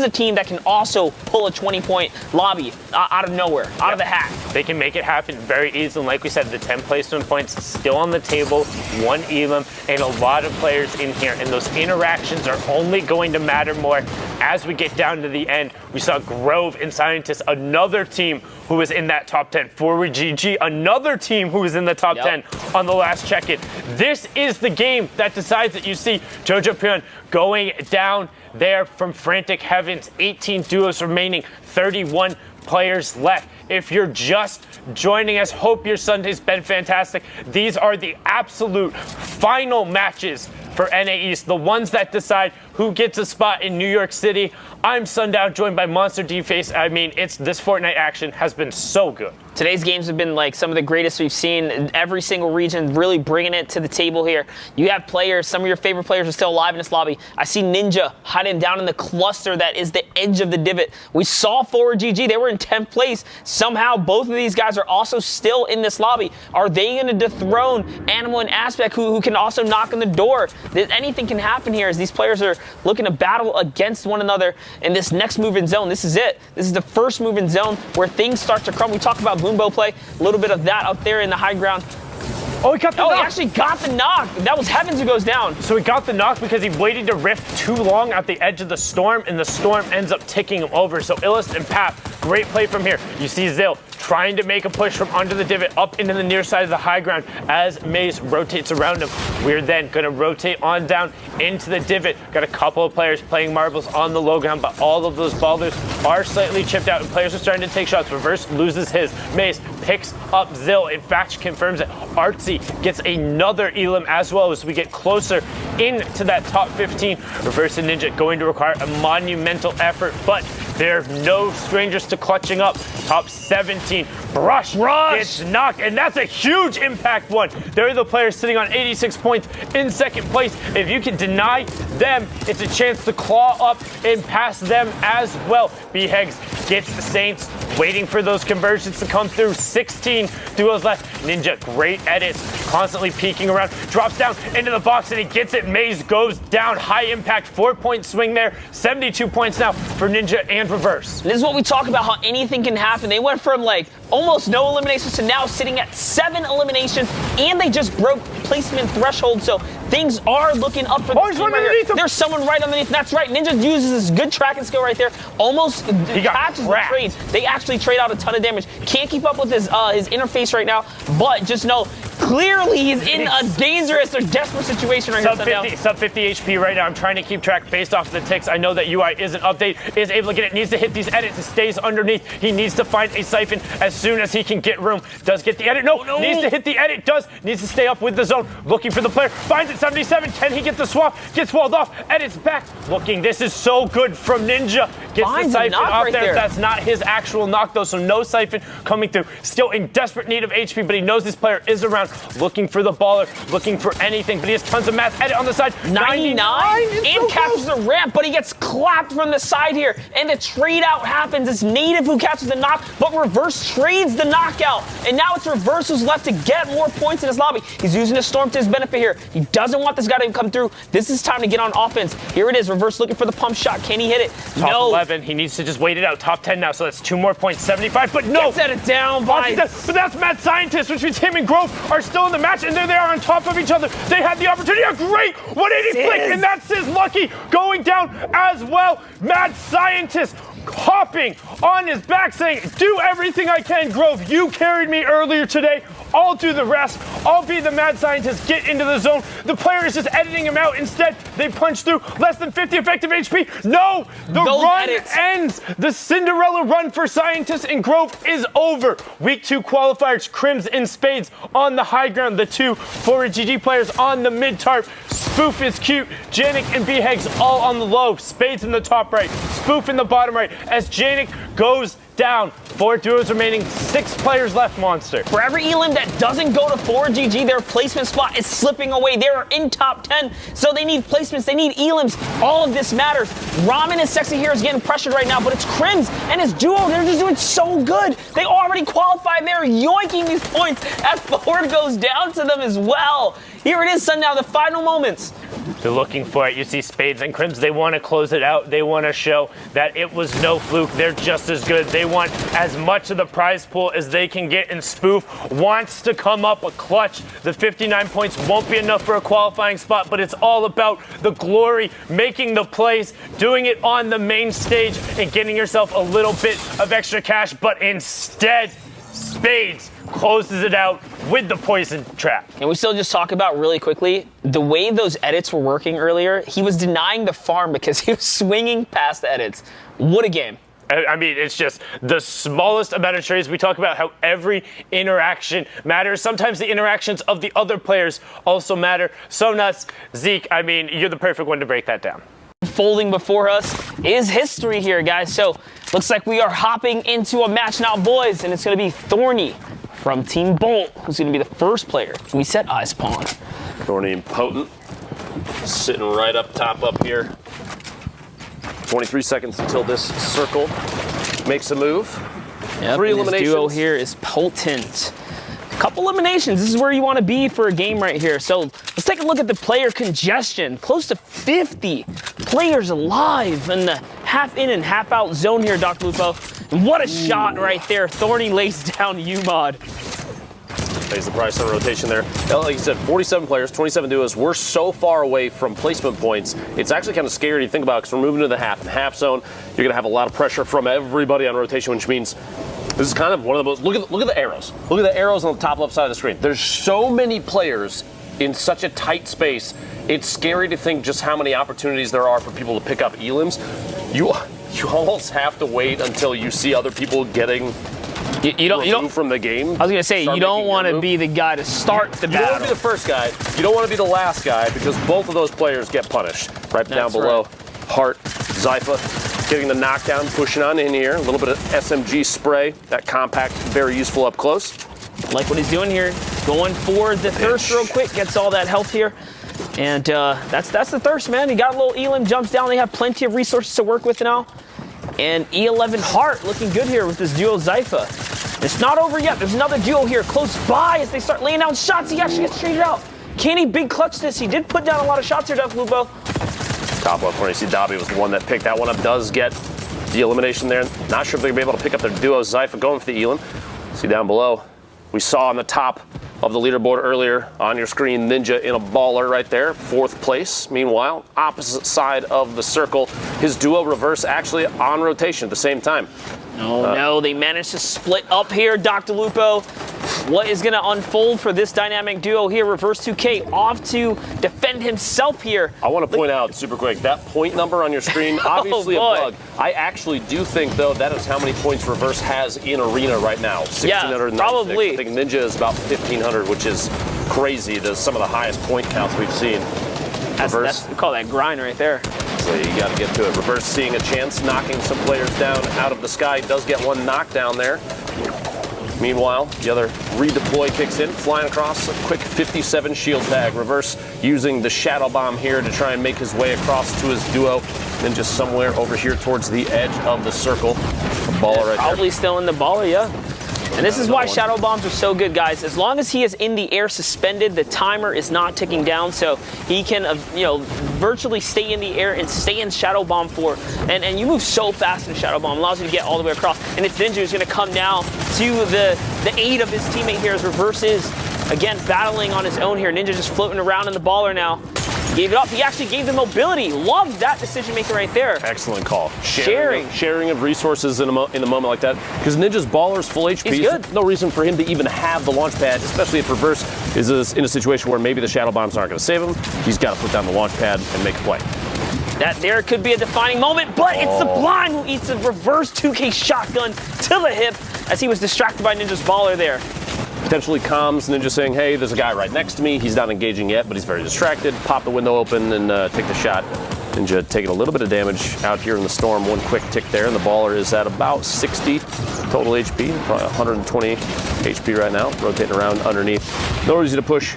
is a team that can also pull a 20-point lobby out of nowhere, out of the hat. They can make it happen very easily. Like we said, the 10 placement points still on the table, 1 elim, and a lot of players in here. And those interactions are only going to matter more as we get down to the end. We saw Grove and Scientist, another team who was in that top 10. Forward GG, another team who was in the top 10 on the last check-in. This is the game that decides it. You see Jojo Pyun going down there from Frantic Heavens. 18 duos remaining, 31 players left. If you're just joining us, hope your Sunday's been fantastic. These are the absolute final matches for NA East, the ones that decide who gets a spot in New York City. I'm Sundown, joined by Monster D-Face. I mean, this Fortnite action has been so good. Today's games have been like some of the greatest we've seen. Every single region really bringing it to the table here. You have players, some of your favorite players are still alive in this lobby. I see Ninja hiding down in the cluster that is the edge of the divot. We saw Forward GG, they were in 10th place. Somehow both of these guys are also still in this lobby. Are they going to dethrone Animal and Aspect, who can also knock on the door? Anything can happen here as these players are looking to battle against one another in this next move in zone. This is it. This is the first move in zone where things start to crumble. We talk about Boombo play, a little bit of that up there in the high ground. Oh, he got the knock. He actually got the knock. That was Heavens who goes down. So he got the knock because he waited to rift too long at the edge of the storm, and the storm ends up ticking him over. So Illust and Pap, great play from here. You see Zill trying to make a push from under the divot up into the near side of the high ground as Maze rotates around him. We're then going to rotate on down into the divot. Got a couple of players playing marbles on the low ground, but all of those ballers are slightly chipped out, and players are starting to take shots. Reverse loses his. Maze picks up Zill. In fact, confirms it. Artsy gets another elim as well as we get closer into that top 15. Reverse and Ninja going to require a monumental effort, but they're no strangers to clutching up. Top 17. Brush gets knocked, and that's a huge impact one. They're the players sitting on 86 points in second place. If you can deny them, it's a chance to claw up and pass them as well. B-Hegs gets the Saints, waiting for those conversions to come through. 16 duos left. Ninja, great edits, constantly peeking around, drops down into the box, and he gets it. Maze goes down, high impact, 4-point swing there. 72 points now for Ninja and Reverse. This is what we talk about, how anything can happen. They went from like almost no eliminations to now sitting at 7 eliminations, and they just broke placement threshold, so things are looking up for the team right here. There's someone right underneath. That's right. Ninja uses his good tracking skill right there. Almost catches the trade. They actually trade out a ton of damage. Can't keep up with his interface right now, but just know clearly he's in a dangerous or desperate situation right here. Sub 50 HP right now. I'm trying to keep track based off of the ticks. I know that UI is an update, is able to get it, needs to hit these edits. It stays underneath. He needs to find a siphon as soon as he can get room. Does get the edit. No, needs to hit the edit. Needs to stay up with the zone. Looking for the player. Finds it. 77. Can he get the swap? Gets walled off. Edits back. Looking. This is so good from Ninja. Gets the siphon off right there. That's not his actual knock though, so no siphon coming through. Still in desperate need of HP, but he knows this player is around. Looking for the baller. Looking for anything, but he has tons of math. Edit on the side. 99 and catches the ramp, but he gets clapped from the side here. And the trade out happens. It's Native who catches the knock, but Reverse trades the knockout. And now it's Reverse who's left to get more points in his lobby. He's using the storm to his benefit here. He doesn't want this guy to come through. This is time to get on offense. Here it is. Reverse looking for the pump shot. Can he hit it? Top 11. He needs to just wait it out. Top 10 now, so that's 2 more points. 75, but no. Gets it down by... But that's Mad Scientist, which means him and Grove are still in the match, and there they are on top of each other. They had the opportunity. A great 180 flick, and that's Sizz Lucky going down as well. Mad Scientist hopping on his back saying, do everything I can, Grove. You carried me earlier today. I'll do the rest. I'll be the Mad Scientist. Get into the zone. The player is just editing him out. Instead, they punch through. Less than 50 effective HP. No! The run ends. The Cinderella run for Scientist and Grove is over. Week 2 qualifiers. Crims and Spades on the high ground. The 2 forward GG players on the mid tarp. Spoof is cute. Janik and B-Hegs all on the low. Spades in the top right. Spoof in the bottom right. As Janik goes down. 4 duos remaining, 6 players left, Monster. For every elim that doesn't go to forward GG, their placement spot is slipping away. They are in top 10, so they need placements, they need elims. All of this matters. Ramen and Sexy Hero is getting pressured right now, but it's Crims and his duo, they're just doing so good. They already qualified. They're yoinking these points as forward goes down to them as well. Here it is, Sundown, the final moments. They're looking for it. You see Spades and Crims. They want to close it out. They want to show that it was no fluke. They're just as good. They want as much of the prize pool as they can get. And Spoof wants to come up a clutch. The 59 points won't be enough for a qualifying spot, but it's all about the glory, making the plays, doing it on the main stage, and getting yourself a little bit of extra cash. But instead, Spades closes it out with the poison trap. And we still just talk about really quickly, the way those edits were working earlier, he was denying the farm because he was swinging past the edits. What a game. I mean, it's just the smallest amount of trades. We talk about how every interaction matters. Sometimes the interactions of the other players also matter. So nuts. Zeke, I mean, you're the perfect one to break that down. Folding before us is history here, guys. So looks like we are hopping into a match now, boys, and it's going to be Thorny from Team Bolt, who's going to be the first player we set eyes upon. Thorny and Potent sitting right up top up here. 23 seconds until this circle makes a move. Yep, 3 and eliminations. His duo here is Potent. Couple eliminations. This is where you want to be for a game right here. So let's take a look at the player congestion. Close to 50 players alive in the half in and half out zone here, Dr. Lupo. And what a shot right there. Thorny lays down UMod. Pays the price on rotation there. Like you said, 47 players, 27 duos. We're so far away from placement points. It's actually kind of scary to think about because we're moving to the half zone. You're going to have a lot of pressure from everybody on rotation, which means this is kind of one of the most, look at the arrows. Look at the arrows on the top left side of the screen. There's so many players in such a tight space. It's scary to think just how many opportunities there are for people to pick up elims. You almost have to wait until you see other people getting you don't from the game. I was gonna say you don't want to be the guy to start the battle. You don't want to be the first guy. You don't want to be the last guy because both of those players get punished. Right down below, right. Hart, Zypha getting the knockdown, pushing on in here. A little bit of SMG spray. That compact, very useful up close. Like what he's doing here, going for the thirst real quick, gets all that health here. And that's the thirst, man. He got a little elim, jumps down. They have plenty of resources to work with now. And E11 Hart looking good here with this duo Zypha. It's not over yet. There's another duo here close by as they start laying down shots. He actually gets traded out. Can he big clutch this? He did put down a lot of shots here, Dr. Lupo. Top left corner, you see Dobby was the one that picked that one up. Does get the elimination there. Not sure if they're going to be able to pick up their duo. Zypha going for the elim. See down below, we saw on the top of the leaderboard earlier on your screen, Ninja in a baller right there, 4th place. Meanwhile, opposite side of the circle, his duo Reverse actually on rotation at the same time. No, they managed to split up here, Dr. Lupo. What is going to unfold for this dynamic duo here? Reverse 2K off to defend himself here. I want to point out super quick, that point number on your screen, obviously a bug. I actually do think, though, that is how many points Reverse has in Arena right now. 1,696. Yeah, probably. I think Ninja is about 1,500, which is crazy. There's some of the highest point counts we've seen. Reverse. We call that grind right there. So you got to get to it. Reverse seeing a chance, knocking some players down out of the sky. Does get one knockdown there. Meanwhile, the other redeploy kicks in, flying across a quick 57 shield tag. Reverse using the Shadow Bomb here to try and make his way across to his duo. Then just somewhere over here towards the edge of the circle. A baller right probably there. Still in the baller, yeah. And this is why Shadow Bombs are so good, guys. As long as he is in the air suspended, the timer is not ticking down, so he can, virtually stay in the air and stay in Shadow Bomb for. And you move so fast in Shadow Bomb, allows you to get all the way across. And it's Ninja who's going to come now to the aid of his teammate here as Reverse is, again, battling on his own here. Ninja just floating around in the baller now. Gave it up. He actually gave the mobility. Loved that decision maker right there. Excellent call. Sharing of resources in the moment like that. Because Ninja's baller's full HP. He's good. There's no reason for him to even have the launch pad, especially if Reverse is in a situation where maybe the Shadow Bombs aren't going to save him. He's got to put down the launch pad and make a play. That there could be a defining moment, but it's Sublime who eats a Reverse 2K shotgun to the hip as he was distracted by Ninja's baller there. Potentially calms Ninja saying, hey, there's a guy right next to me. He's not engaging yet, but he's very distracted. Pop the window open and take the shot. Ninja taking a little bit of damage out here in the storm. One quick tick there, and the baller is at about 60 total HP, probably 120 HP right now, rotating around underneath. No reason to push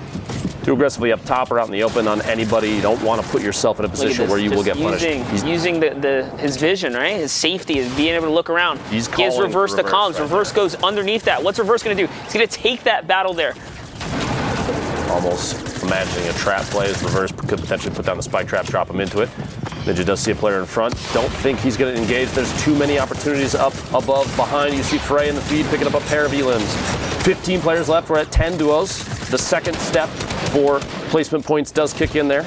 too aggressively up top or out in the open on anybody. You don't want to put yourself in a position where you will get punished. He's using his vision, right? His safety is being able to look around. He gives Reverse the comms. Reverse goes underneath that. What's Reverse going to do? He's going to take that battle there. Almost imagining a trap play as Reverse could potentially put down the spike trap, drop him into it. Ninja does see a player in front. Don't think he's going to engage. There's too many opportunities up, above, behind. You see Frey in the feed picking up a pair of elims. 15 players left. We're at 10 duos. The second step for placement points does kick in there.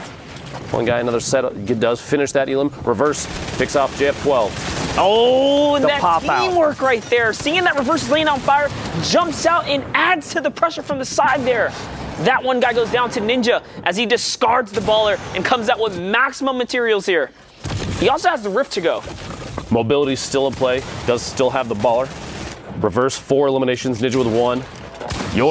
One guy, another set does finish that elim. Reverse picks off JF12. Oh, and that pop out. teamwork right there. Seeing that Reverse is laying on fire, jumps out and adds to the pressure from the side there. That one guy goes down to Ninja as he discards the baller and comes out with maximum materials here. He also has the Rift to go. Mobility's still in play. Does still have the baller. Reverse 4 eliminations. Ninja with 1.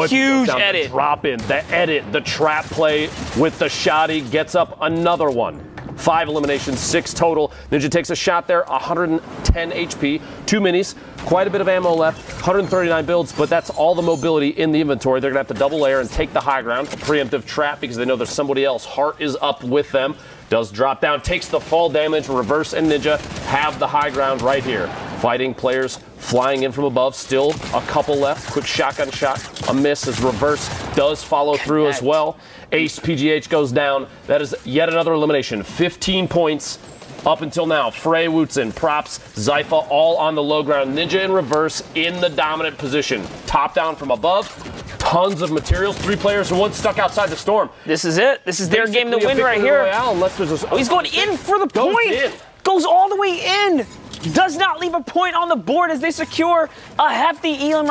Huge edit. Drop in. The edit. The trap play with the shotty gets up another one. 5 eliminations, 6 total. Ninja takes a shot there, 110 HP, 2 minis, quite a bit of ammo left, 139 builds, but that's all the mobility in the inventory. They're gonna have to double layer and take the high ground, a preemptive trap because they know there's somebody else. Heart is up with them, does drop down, takes the fall damage. Reverse and Ninja have the high ground right here. Fighting players flying in from above, still a couple left. Quick shotgun shot, a miss as Reverse does follow through as well. Ace PGH goes down. That is yet another elimination. 15 points up until now. Frey, Wootson, Props, Zypha all on the low ground. Ninja in Reverse in the dominant position. Top down from above. Tons of materials. 3 players and 1 stuck outside the storm. This is it. This is their game to win right here. Unless there's a, He's going in for the point. In. Goes all the way in. Does not leave a point on the board as they secure a hefty elim.